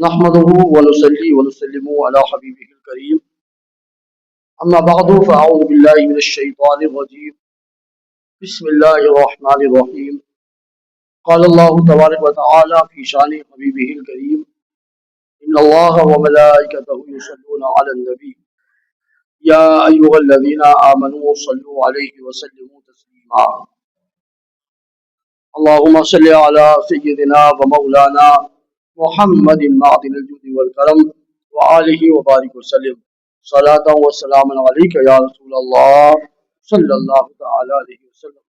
نحمده ونصلي ونسلم على حبيبه الكريم أما بعد فأعوذ بالله من الشيطان الرجيم بسم الله الرحمن الرحيم قال الله تبارك وتعالى في شان حبيبه الكريم إن الله وملائكته يصلون على النبي يا أيها الذين آمنوا صلوا عليه وسلموا تسليما اللهم صل على سيدنا ومولانا محمد معدن الجود والکرم وآلہ وبارک وسلم صلاۃ و سلام علیک یا رسول اللہ صلی اللہ تعالی علیہ وسلم۔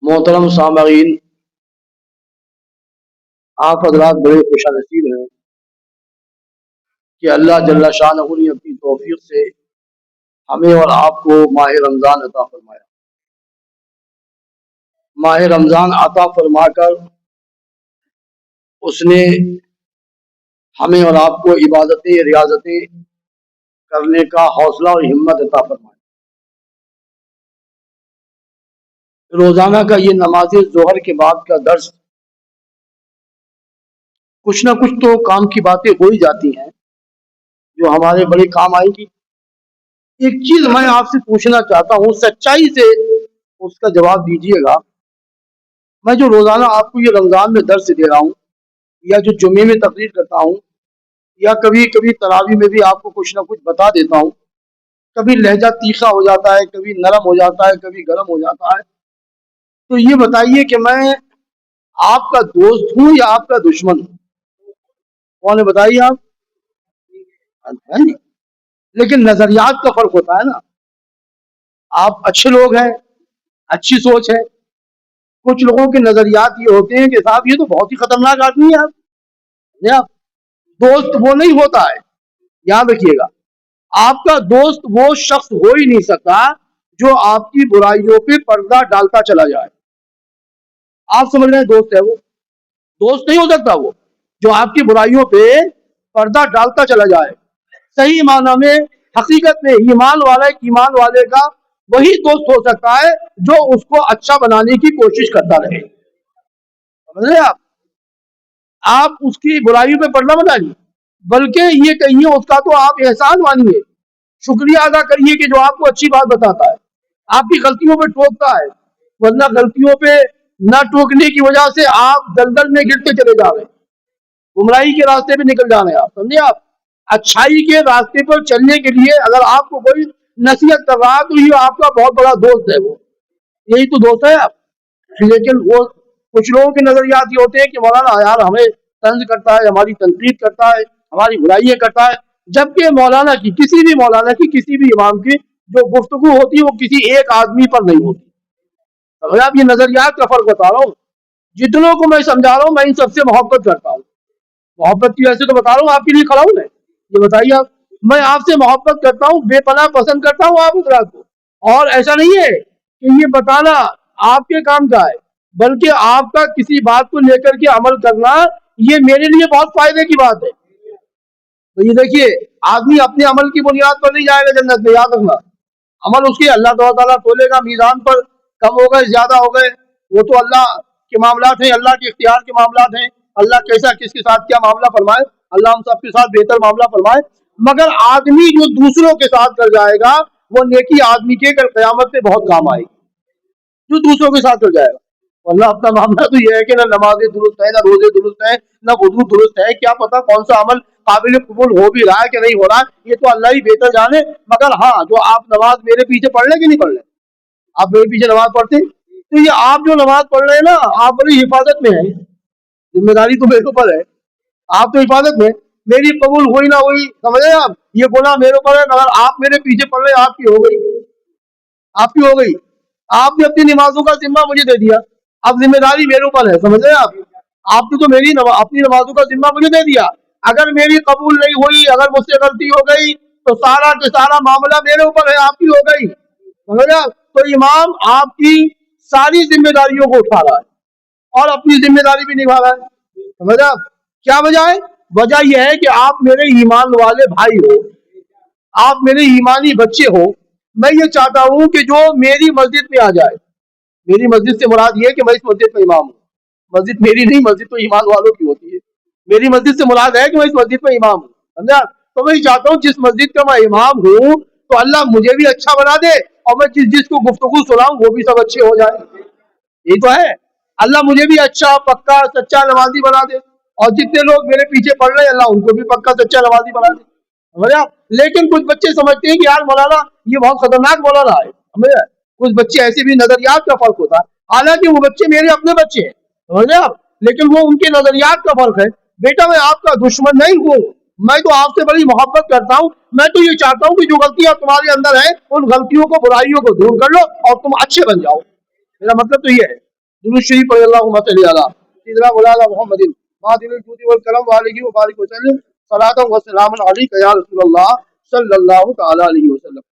محترم سامعین، آپ حضرات بڑے خوش نصیب ہیں کہ اللہ جل شانہ نے اپنی توفیق سے ہمیں اور آپ کو ماہ رمضان عطا فرمایا۔ ماہ رمضان عطا فرما کر اس نے ہمیں اور آپ کو عبادتیں ریاضتیں کرنے کا حوصلہ اور ہمت عطا فرمایا۔ روزانہ کا یہ نماز ظہر کے بعد کا درس کچھ نہ کچھ تو کام کی باتیں ہو ہی جاتی ہیں جو ہمارے بڑے کام آئے گی۔ ایک چیز میں آپ سے پوچھنا چاہتا ہوں، سچائی سے اس کا جواب دیجیے گا۔ میں جو روزانہ آپ کو یہ رمضان میں درس دے رہا ہوں یا جو جمعے میں تقریر کرتا ہوں یا کبھی کبھی تراویح میں بھی آپ کو کچھ نہ کچھ بتا دیتا ہوں، کبھی لہجہ تیکھا ہو جاتا ہے، کبھی نرم ہو جاتا ہے، کبھی گرم ہو جاتا ہے، تو یہ بتائیے کہ میں آپ کا دوست ہوں یا آپ کا دشمن ہوں؟ کون ہے بتائیے آپ؟ ہے نہیں، لیکن نظریات کا فرق ہوتا ہے نا۔ آپ اچھے لوگ ہیں، اچھی سوچ ہے، کچھ لوگوں کے نظریات یہ ہوتے ہیں کہ صاحب یہ تو بہت ہی خطرناک آدمی ہے۔ آپ دوست وہ نہیں ہوتا ہے، یاد رکھیے گا، آپ کا دوست وہ شخص ہو ہی نہیں سکتا جو آپ کی برائیوں پہ پردہ ڈالتا چلا جائے۔ آپ سمجھ رہے ہیں دوست ہے وہ؟ دوست نہیں ہو سکتا وہ جو آپ کی برائیوں پہ پردہ ڈالتا چلا جائے۔ صحیح معنی میں حقیقت میں ایمان والے کا وہی دوست ہو سکتا ہے جو اس کو اچھا بنانے کی کوشش کرتا رہے۔ سمجھ رہے آپ اس کی برائیوں پہ پردہ مت ڈالیے، بلکہ یہ کہیے اس کا تو آپ احسان مانیے، شکریہ ادا کریے کہ جو آپ کو اچھی بات بتاتا ہے، آپ کی غلطیوں پہ ٹوکتا ہے، ورنہ غلطیوں پہ نہ ٹوکنے کی وجہ سے آپ دلدل میں گرتے چلے جا رہے ہیں، گمراہی کے راستے پہ نکل جا رہے ہیں۔ آپ سمجھے، آپ اچھائی کے راستے پر چلنے کے لیے اگر آپ کو کوئی نصیحت کر رہا تو یہ آپ کا بہت بڑا دوست ہے، وہ یہی تو دوست ہے آپ۔ لیکن وہ کچھ لوگوں کے نظریات یہ ہوتے ہیں کہ مولانا یار ہمیں طنز کرتا ہے، ہماری تنقید کرتا ہے، ہماری برائیاں کرتا ہے، جبکہ مولانا کی کسی بھی امام کی جو گفتگو ہوتی ہے وہ کسی ایک آدمی پر نہیں ہوتی۔ اگر آپ یہ نظریات کا فرق بتا رہا ہوں، جتنوں کو میں سمجھا رہا ہوں میں ان سب سے محبت کرتا ہوں، محبت کی وجہ سے تو بتا رہا ہوں، آپ کے لیے کھڑا ہوں میں۔ یہ بتائیے آپ، میں آپ سے محبت کرتا ہوں، بے پناہ پسند کرتا ہوں آپ حضرات کو، اور ایسا نہیں ہے کہ یہ بتانا آپ کے کام کا ہے، بلکہ آپ کا کسی بات کو لے کر کے عمل کرنا یہ میرے لیے بہت فائدے کی بات ہے۔ تو یہ دیکھیے، آدمی اپنے عمل کی بنیاد پر نہیں جائے گا جنت میں، یاد رکھنا۔ عمل اس کی اللہ تعالیٰ تولے گا میزان پر، کم ہو گئے زیادہ ہو گئے وہ تو اللہ کے معاملات ہیں، اللہ کے اختیار کے معاملات ہیں، اللہ کیسا کس کے ساتھ کیا معاملہ فرمائے، اللہ ہم سب کے ساتھ بہتر معاملہ فرمائے۔ مگر آدمی جو دوسروں کے ساتھ کر جائے گا وہ نیکی آدمی کے کل قیامت میں بہت کام آئے گی، جو دوسروں کے ساتھ کر جائے گا۔ اللہ اپنا معاملہ تو یہ ہے کہ نہ نمازیں درست ہے، نہ روزے درست ہے، نہ وضو درست ہے، کیا پتا کون سا عمل قابل قبول ہو بھی رہا ہے کہ نہیں ہو رہا ہے، یہ تو اللہ ہی بہتر جانے۔ مگر ہاں، جو آپ نماز میرے پیچھے پڑھ لیں کہ نہیں پڑھ لیں، آپ میرے پیچھے نماز پڑھتے، تو یہ آپ جو نماز پڑھ رہے ہیں نا، آپ بڑی حفاظت میں ہیں، ذمہ داری تو میرے اوپر ہے، آپ تو حفاظت میں، میری قبول ہوئی نہ ہوئی، سمجھے آپ، یہ گناہ میرے اوپر ہے، مگر آپ میرے پیچھے پڑھ رہے، آپ کی ہو گئی، آپ کی ہو گئی۔ آپ نے اپنی نمازوں کا ذمہ مجھے دے دیا، اب ذمہ داری میرے اوپر ہے، سمجھ رہے آپ نے تو میری اپنی نمازوں کا ذمہ مجھے دے دیا، اگر میری قبول نہیں ہوئی، اگر مجھ سے غلطی ہو گئی تو سارا کے سارا معاملہ میرے اوپر ہے، آپ کی ہو گئی، سمجھ رہے؟ تو امام آپ کی ساری ذمہ داریوں کو اٹھا رہا ہے اور اپنی ذمہ داری بھی نبھا رہا ہے، سمجھ آپ کیا وجہ ہے؟ وجہ یہ ہے کہ آپ میرے ایمان والے بھائی ہو، آپ میرے ایمانی بچے ہو۔ میں یہ چاہتا ہوں کہ جو میری مسجد میں آ جائے، मेरी मस्जिद से मुराद ये है कि मैं इस मस्जिद में इमाम हूँ। मस्जिद मेरी नहीं, मस्जिद तो ईमान वालों की होती है। मेरी मस्जिद से मुराद है कि मैं इस मस्जिद में इमाम हूँ, समझा। तो मैं चाहता हूँ जिस मस्जिद का मैं इमाम हूँ तो अल्लाह मुझे भी अच्छा बना दे, और मैं जिसको गुफ्तगू सुनाऊं वो भी सब अच्छे हो जाए। यही तो है, अल्लाह मुझे भी अच्छा पक्का सच्चा नमाजी बना दे, और जितने लोग मेरे पीछे पढ़ रहे हैं अल्लाह उनको भी पक्का सच्चा नमाजी बना दे, समझा। लेकिन कुछ बच्चे समझते हैं कि यार मौलाना ये बहुत खतरनाक मौलाना है, समझा। कुछ बच्चे ऐसे भी नजरियात का फर्क होता है, हालांकि वो बच्चे मेरे अपने बच्चे हैं, समझे आप, लेकिन वो उनके नजरियात का फर्क है। बेटा मैं आपका दुश्मन नहीं हूँ, मैं तो आपसे बड़ी मोहब्बत करता हूँ। मैं तो ये चाहता हूँ कि जो गलतियां तुम्हारे अंदर है उन गलतियों को बुराइयों को दूर कर लो और तुम अच्छे बन जाओ। मेरा मतलब तो ये है। दुरूद शरीफ पढ़ अल्लाहुम्मा सल्ली अला सय्यिदिना मौलाना मुहम्मदिन मादिल जूदी वल करम व आलिहि व बारिक वसल्लम सलातन व सलामन अलैका या रसूलल्लाह सल्लल्लाहु तआला अलैहि वसल्लम।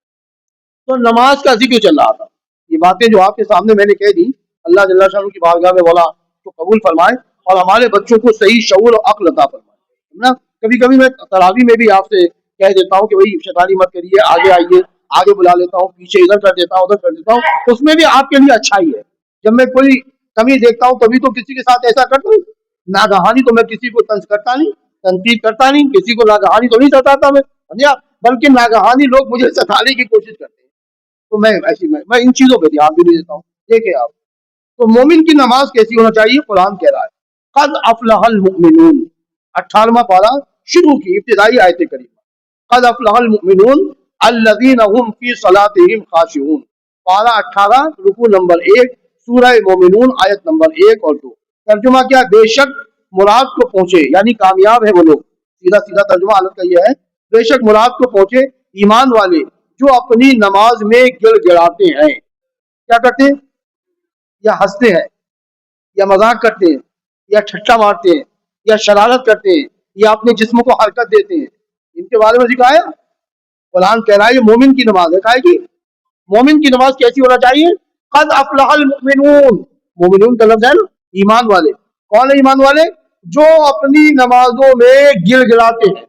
तो नमाज का जिक्र चल रहा था। ये बातें जो आपके सामने मैंने कह दी, अल्लाह जल्ला शाह की बारगाह में बोला तो कबूल फरमाए और हमारे बच्चों को सही शऊर और अक्ल अता फरमाए, है ना। कभी कभी मैं तरावी में भी आपसे कह देता हूँ कि भाई शैतानी मत करिए, आगे आइए, आगे बुला लेता हूँ, पीछे इधर कर देता हूँ, उधर कर देता हूँ, उसमें भी आपके लिए अच्छा ही है। जब मैं कोई कमी देखता हूँ तभी तो किसी के साथ ऐसा करता हूँ। नागहानी तो मैं किसी को तंज करता नहीं, तनकीद करता नहीं, किसी को नागहानी तो नहीं सताता मैं, समझा। बल्कि नागहानी लोग मुझे सताने की कोशिश करते हैं, तो मैं इन चीजों पे ध्यान भी नहीं देता हूँ। देखे आप, तो मोमिन की नमाज कैसी होना चाहिए, कुरान कह रहा है कद अफलहल मुमिनून, 18वां पारा शुरू की इब्तिदाई आयत करीमा, कद अफलहल मुमिनून अल्लज़ीना हुम फी सलातिहिम खाशिऊन। पारा 18 रुकू नंबर 1 सूरह मोमिनून आयत नंबर 1 और 2। तर्जुमा क्या, बेशक मुराद को पहुंचे, यानी कामयाब है वो लोग। सीधा सीधा तर्जुमा हालत का ये है, बेशक मुराद को पहुंचे ईमान वाले जो अपनी नमाज में गिड़गिड़ाते हैं। क्या करते हैं, या हंसते हैं, या मजाक करते हैं, या ठट्टा मारते हैं, या शरारत करते हैं, या अपने जिस्म को हरकत देते हैं, इनके बारे में सिखाया कुरान कह रहा है ये मोमिन की नमाज है। काहे की, मोमिन की नमाज कैसी होना चाहिए, कद अफलहल मुमिनून, मोमिनून का लफ्ज है ना, ईमान वाले। कौन है ईमान वाले, जो अपनी नमाजों में गिड़गिड़ाते हैं,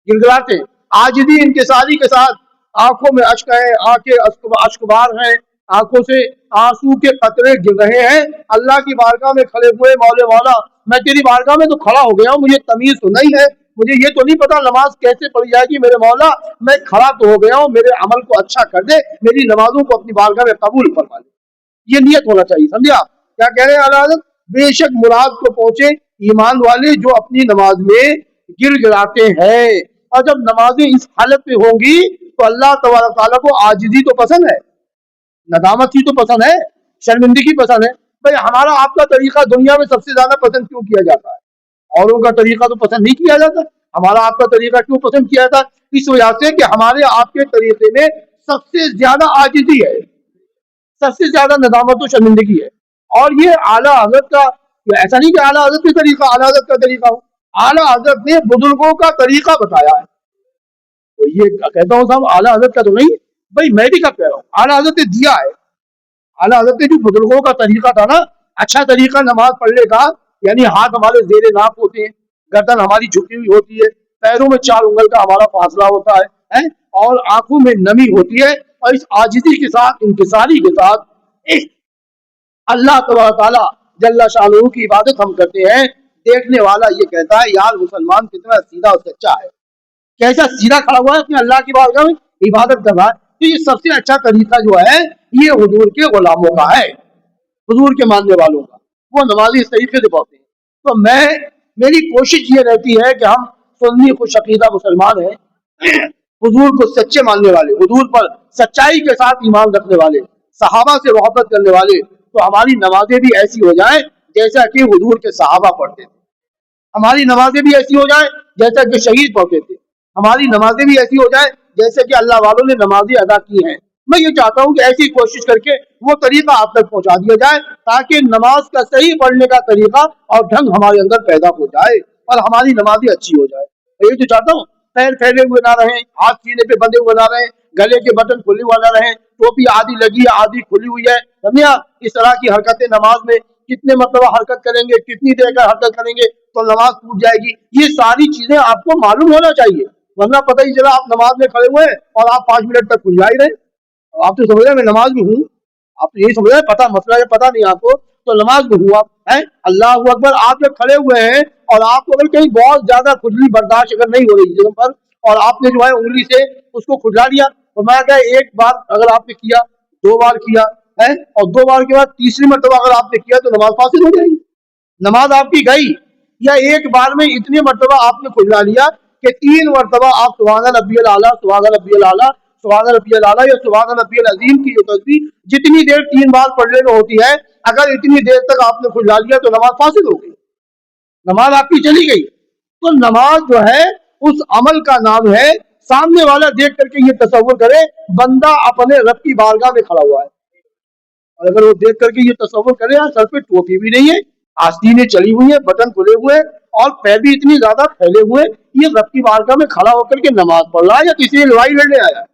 गिड़गिड़ाते हैं, आजिदी इंकिसारी के साथ, आंखों में अश्क है, आंखें अश्कबार हैं, आंखों से आंसू के कतरे गिर रहे हैं, अल्लाह की बारगाह में खड़े हुए, मौले मौला मैं तेरी बारगाह में तो खड़ा हो गया हूँ, मुझे तमीज तो नहीं है, मुझे ये तो नहीं पता नमाज कैसे पढ़ी जाएगी, मेरे मौला मैं खड़ा तो हो गया हूँ, मेरे अमल को अच्छा कर दे, मेरी नमाजों को अपनी बारगाह में कबूल फरमा ले। ये नियत होना चाहिए, समझे आप क्या कह रहे हैं आला हज़रत। बेशक मुराद को पहुंचे ईमान वाले जो अपनी नमाज में गिड़गिड़ाते हैं। और जब नमाजें इस हालत में होंगी तो अल्लाह तबारक तआला को आजिजी तो पसंद है, नदामत ही तो पसंद है, शर्मिंदगी पसंद है। भाई हमारा आपका तरीका दुनिया में सबसे ज्यादा पसंद क्यों किया जाता है, औरों का तरीका तो पसंद नहीं किया जाता, हमारा आपका तरीका क्यों पसंद किया जाता है, इस वजह से कि हमारे आपके तरीके में सबसे ज्यादा आजिजी है, सबसे ज्यादा नदामत और शर्मिंदगी है। और ये आला हजरत का, ऐसा नहीं कि आला हजरत का तरीका आला हजरत का तरीका हो, आला हजरत ने बुजुर्गों का तरीका बताया है। तो ये कहता हूँ साहब आला हजरत का तो नहीं, भाई मैं भी कब कह रहा हूँ, आला हजरत ने दिया है। आला हजरत ने जो बुजुर्गों का तरीका था ना, अच्छा तरीका नमाज पढ़ने का, यानी हाथ हमारे जेरे नाप होते हैं, गर्दन हमारी झुकी हुई होती है, पैरों में 4 उंगल का हमारा फासला होता है, और आंखों में नमी होती है, और इस आजिजी के साथ, इंकिसारी के साथ अल्लाह तआला जल्ला शानहू की इबादत हम करते हैं। देखने वाला ये कहता है यार मुसलमान कितना सीधा और सच्चा है, कैसा सीधा खड़ा हुआ है अपने अल्लाह की बारगाह में इबादत कर रहा है। तो ये सबसे अच्छा तरीका जो है ये हुजूर के गुलामों का है, हुजूर के मानने वालों का, वो नमाज़ी इस तरीके से पढ़ते हैं। तो मेरी कोशिश ये रहती है कि हम सुन्नी खुश अकीदा मुसलमान हैं, हुजूर को सच्चे मानने वाले, हुजूर पर सच्चाई के साथ ईमान रखने वाले, सहाबा से मोहब्बत करने वाले, तो हमारी नमाजें भी ऐसी हो जाएं जैसा कि हुजूर के सहाबा पढ़ते थे, हमारी नमाजें भी ऐसी हो जाएं जैसा कि शहीद पढ़ते थे, हमारी नमाजें भी ऐसी हो जाए जैसे कि अल्लाह वालों ने नमाजें अदा की हैं। मैं ये चाहता हूं कि ऐसी कोशिश करके वो तरीका आप तक पहुंचा दिया जाए ताकि नमाज का सही पढ़ने का तरीका और ढंग हमारे अंदर पैदा हो जाए और हमारी नमाजें अच्छी हो जाए। मैं ये तो चाहता हूँ पैर फैले हुए ना रहें, हाथ सीने पे बंधे हुए ना रहें, गले के बटन खुले हुए ना रहें, टोपी आधी लगी है आधी खुली हुई है, समझिए। इस तरह की हरकतें नमाज में कितने मतलब हरकत करेंगे, कितनी देर का हरकत करेंगे तो नमाज टूट जाएगी, ये सारी चीजें आपको मालूम होना चाहिए, वरना पता ही चला आप नमाज में खड़े हुए और आप 5 मिनट तक खुल जा ही रहे, आप तो समझ रहे मैं नमाज में हूँ, आप तो यही समझ रहे हैं, पता मसला है, पता नहीं आपको, तो नमाज में हुआ है अल्लाह अकबर, आप जब खड़े हुए हैं और आपको अगर कहीं बहुत ज्यादा खुजली बर्दाश्त अगर नहीं हो रही जिस्म पर, और आपने जो है उंगली से उसको खुजला दिया, और मैं क्या एक बार अगर आपने किया, 2 बार किया है, और 2 बार के बाद तीसरी मरतबा अगर आपने किया तो नमाज फासिद हो जाएगी, नमाज आपकी गई। या एक बार में इतनी मरतबा आपने खुजला लिया कि 3 मरतबा आप सुभान रब्बियल आला, सुभान रब्बियल आला, सुभान रब्बियल आला या सुभान रब्बियल अजीम की जो तस्बीह जितनी देर 3 बार पढ़ने में होती है, अगर इतनी देर तक आपने खुजला लिया तो नमाज फासिद हो गई, नमाज आपकी चली गई। तो नमाज जो है उस अमल का नाम है, सामने वाला देख करके ये तसव्वुर करे बंदा अपने रब की बारगाह में खड़ा हुआ है, और अगर वो देख करके ये तसव्वुर करे यार सर पे टोपी भी नहीं है, आस्तीनें चली हुई है, बटन खुले हुए हैं और पैर भी इतनी ज्यादा फैले हुए, ये रब की बारगाह में खड़ा होकर के नमाज पढ़ रहा है या किसी लड़ाई लड़ने आया है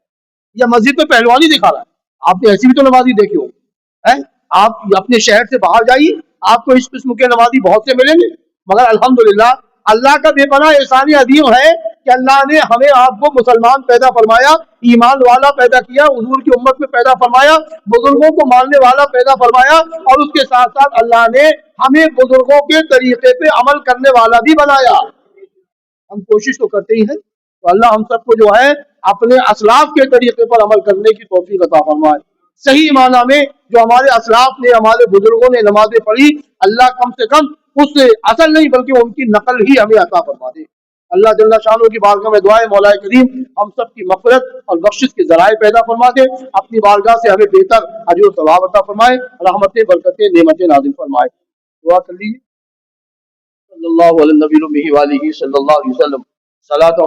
या मस्जिद में पहलवानी दिखा रहा है। आपने ऐसी भी तो नमाजी देखी हो है। आप अपने शहर से बाहर जाइए, आपको इस किस्म के नमाजी बहुत से मिलेंगे, मगर अल्हम्दुलिल्लाह अल्लाह का बेपनाह एहसान अदीम है कि अल्लाह ने हमें आपको मुसलमान पैदा फरमाया, ईमान वाला पैदा किया, हुजूर की उम्मत में पैदा फरमाया, बुजुर्गों को मानने वाला पैदा फरमाया, और उसके साथ साथ अल्लाह ने हमें बुजुर्गों के तरीके पे अमल करने वाला भी बनाया। हम कोशिश तो करते ही हैं, तो अल्लाह हम सबको जो है अपने असलाफ के तरीके पर अमल करने की तौफीक अता फरमाए। सही माना में जो हमारे असलाफ ने, हमारे बुजुर्गों ने नमाजें पढ़ी, अल्लाह कम से कम उससे असल नहीं बल्कि उनकी नकल ही हमें अता फरमा दे। अल्लाह जल्ला शानो की बारगाह में दुआ है मौलाए करीम हम सब की मग़फ़िरत और बख्शिश के ज़राए पैदा फरमा दे, अपनी बारगाह से हमें बेहतर अजर और सवाब अता फरमाए, रहमतें बरकतें नेमतें नाज़िल फरमाए। दुआ कर लीजिए। सल्लल्लाहु अलैहि व सल्लम सलात